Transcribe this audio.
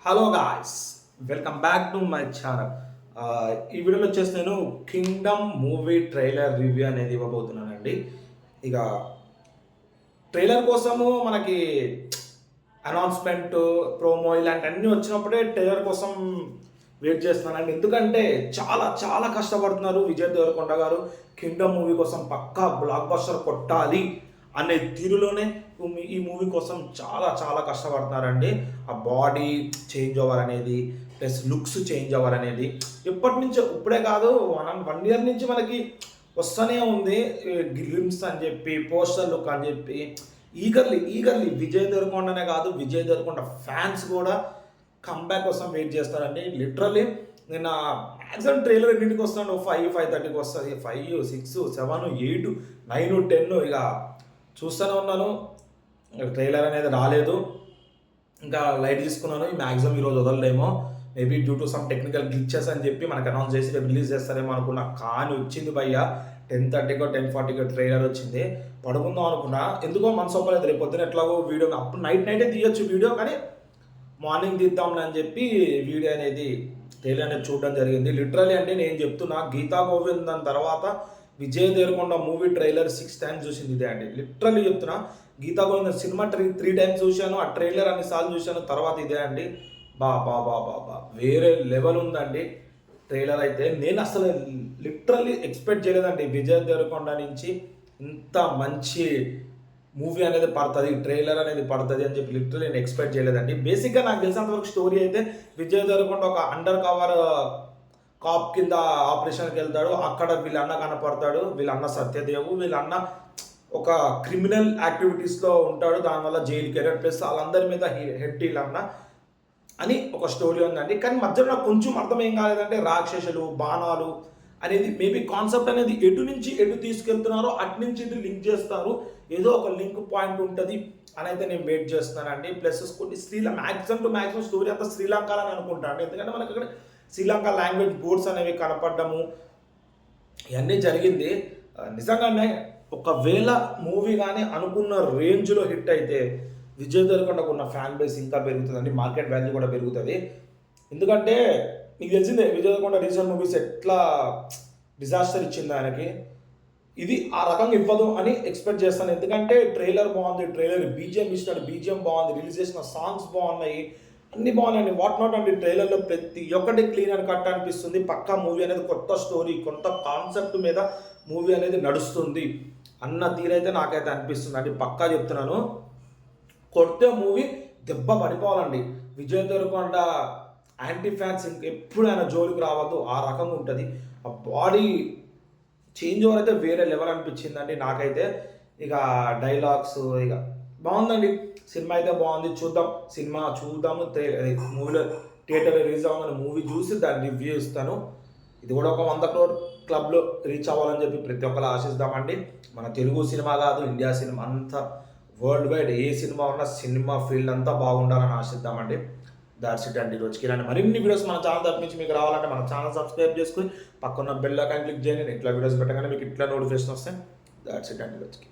Hello guys, welcome back to my channel. ఈ వీడియోలో వచ్చేసి నేను కింగ్డమ్ మూవీ ట్రైలర్ రివ్యూ అనేది ఇవ్వబోతున్నానండి. ఇక ట్రైలర్ కోసము మనకి అనౌన్స్మెంట్, ప్రోమో ఇలాంటివన్నీ వచ్చినప్పుడే ట్రైలర్ కోసం వెయిట్ చేస్తున్నానండి. ఎందుకంటే చాలా చాలా కష్టపడుతున్నారు విజయ్ దేవరకొండ గారు. కింగ్డమ్ మూవీ కోసం పక్కా బ్లాక్ బస్టర్ కొట్టాలి అనే తీరులోనే ఈ మూవీ కోసం చాలా చాలా కష్టపడుతున్నారండి. ఆ బాడీ చేంజ్ అవ్వాలనేది, ప్లస్ లుక్స్ చేంజ్ అవ్వాలనేది ఎప్పటి నుంచో, ఇప్పుడే కాదు, 1 year నుంచి మనకి వస్తూనే ఉంది. గ్లిమ్స్ అని చెప్పి, పోస్టర్ లుక్ అని చెప్పి ఈగర్లీ విజయ్ దేవరకొండనే కాదు, విజయ్ దేవరకొండ ఫ్యాన్స్ కూడా కంబ్యాక్ కోసం వెయిట్ చేస్తారండి. లిటరల్లీ నిన్న మ్యాక్సిమం ట్రైలర్ ఎన్నింటికి వస్తాడు, 5-5:30కి వస్తుంది. 5, 6, 7, 8, 9, 10 ఇక చూస్తూనే ఉన్నాను. ట్రైలర్ అనేది రాలేదు, ఇంకా లైట్ తీసుకున్నాను. మ్యాక్సిమం ఈరోజు వదలలేమో, maybe due to some technical glitches అని చెప్పి మనకు అనౌన్స్ చేసి రేపు రిలీజ్ చేస్తారేమో అనుకున్నా. కానీ వచ్చింది భయ్య 10:30కో 10:40కో ట్రైలర్ వచ్చింది. పడుకుందాం అనుకున్నా, ఎందుకో మనసు ఒప్పలేదు. రేపు పొద్దున ఎట్లాగో వీడియో అప్పుడు నైటే తీయొచ్చు వీడియో, కానీ మార్నింగ్ తీద్దాంలే అని చెప్పి వీడియో అనేది ట్రైలర్ అనేది చూడడం జరిగింది. లిటరలీ అంటే నేను చెప్తున్నా, గీతా గోవిందం తర్వాత Vijay Deverakonda movie trailer 6 times చూసింది ఇదే అండి. లిటరల్లీ చెప్తున్నా, గీతా గోవింద సినిమా 3 times చూశాను, ఆ ట్రైలర్ అన్నిసార్లు చూశాను, తర్వాత ఇదే అండి. బా బా బా బా బా వేరే లెవెల్ ఉందండి ట్రైలర్ అయితే. నేను అసలు లిటరల్లీ ఎక్స్పెక్ట్ చేయలేదండి విజయ్ దేవరకొండ నుంచి ఇంత మంచి మూవీ అనేది పడుతుంది, ట్రైలర్ అనేది పడుతుంది అని చెప్పి లిటరల్లీ నేను ఎక్స్పెక్ట్ చేయలేదండి. బేసిక్గా నాకు తెలిసినంతవరకు స్టోరీ అయితే విజయ్ దేవరకొండ ఒక అండర్ కవర్ కాప్ కింద ఆపరేషన్కి వెళ్తాడు. అక్కడ వీళ్ళన్న కనపడతాడు, వీళ్ళన్న సత్యదేవు, వీళ్ళన్న ఒక క్రిమినల్ యాక్టివిటీస్లో ఉంటాడు, దానివల్ల జైలుకి వెళ్ళాడు, ప్లస్ వాళ్ళందరి మీద హెడ్ వీళ్ళన్న అని ఒక స్టోరీ ఉందండి. కానీ మధ్యలో నాకు కొంచెం అర్థం ఏం కాలేదంటే, రాక్షసులు, బాణాలు అనేది మేబీ కాన్సెప్ట్ అనేది ఎటు నుంచి ఎటు తీసుకెళ్తున్నారో అటు నుంచి ఇటు లింక్ చేస్తారు, ఏదో ఒక లింక్ పాయింట్ ఉంటుంది అని అయితే నేను వెయిట్ చేస్తున్నానండి. ప్లస్ కొన్ని మ్యాక్సిమం స్టోరీ అంతా శ్రీలంకలో అని అనుకుంటాను. ఎందుకంటే మనకి అక్కడ శ్రీలంక లాంగ్వేజ్ బోర్డ్స్ అనేవి కనపడము ఇవన్నీ జరిగింది. నిజంగానే ఒకవేళ మూవీ కానీ అనుకున్న రేంజ్లో హిట్ అయితే విజయ్ దేవరకొండకు ఉన్న ఫ్యాన్ బేస్ ఇంకా పెరుగుతుందండి, మార్కెట్ వాల్యూ కూడా పెరుగుతుంది. ఎందుకంటే మీకు తెలిసిందే విజయ్ దేవరకొండ రీసెంట్ మూవీస్ ఎట్లా డిజాస్టర్ ఇచ్చింది ఆయనకి. ఇది ఆ రకంగా ఇవ్వదు అని ఎక్స్పెక్ట్ చేస్తాను. ఎందుకంటే ట్రైలర్ బాగుంది, ట్రైలర్ బీజిఎం ఇచ్చినాడు, బీజిఎం బాగుంది, రిలీజ్ చేసిన సాంగ్స్ బాగున్నాయి, అన్ని బాగున్నాయండి. వాట్ నాట్ అండి, ట్రైలర్లో ప్రతి ఒక్కటి క్లీన్ అండ్ కట్ అనిపిస్తుంది. పక్కా మూవీ అనేది కొత్త స్టోరీ, కొత్త కాన్సెప్ట్ మీద మూవీ అనేది నడుస్తుంది అన్న తీరైతే నాకైతే అనిపిస్తుంది అండి. పక్కా చెప్తున్నాను, కొడితే మూవీ దెబ్బ పడిపోవాలండి. విజయ్ దేవరకొండ యాంటీ ఫ్యాన్స్ ఇంకెప్పుడు ఆయన జోలికి రావద్దు, ఆ రకంగా ఉంటుంది. ఆ బాడీ చేంజ్ ఓవర్ అయితే వేరే లెవెల్ అనిపించిందండి నాకైతే. ఇక డైలాగ్స్ ఇక బాగుందండి. సినిమా అయితే బాగుంది, చూద్దాము. మూవీలో థియేటర్లో రిలీజ్ అవ్వగానే మూవీ చూసి దాన్ని రివ్యూ ఇస్తాను. ఇది కూడా ఒక 100 crore క్లబ్లో రీచ్ అవ్వాలని చెప్పి ప్రతి ఒక్కరు ఆశిస్తామండి. మన తెలుగు సినిమా కాదు, ఇండియా సినిమా అంతా, వరల్డ్ వైడ్ ఏ సినిమా ఉన్నా సినిమా ఫీల్డ్ అంతా బాగుండాలని ఆశిద్దామండి. దాట్స్ ఇట్ అండి. రోజుకి ఇలాంటి మరిన్ని వీడియోస్ మన ఛానల్ తరపు నుంచి మీకు రావాలంటే మన ఛానల్ సబ్స్క్రైబ్ చేసుకుని పక్కన బెల్ ఐకాన్ క్లిక్ చేయండి. ఇట్లా వీడియోస్ పెట్టగానే మీకు ఇట్లా నోటిఫికేషన్ వస్తాయి. దాట్స్ ఇట్ అండి రోజుకి.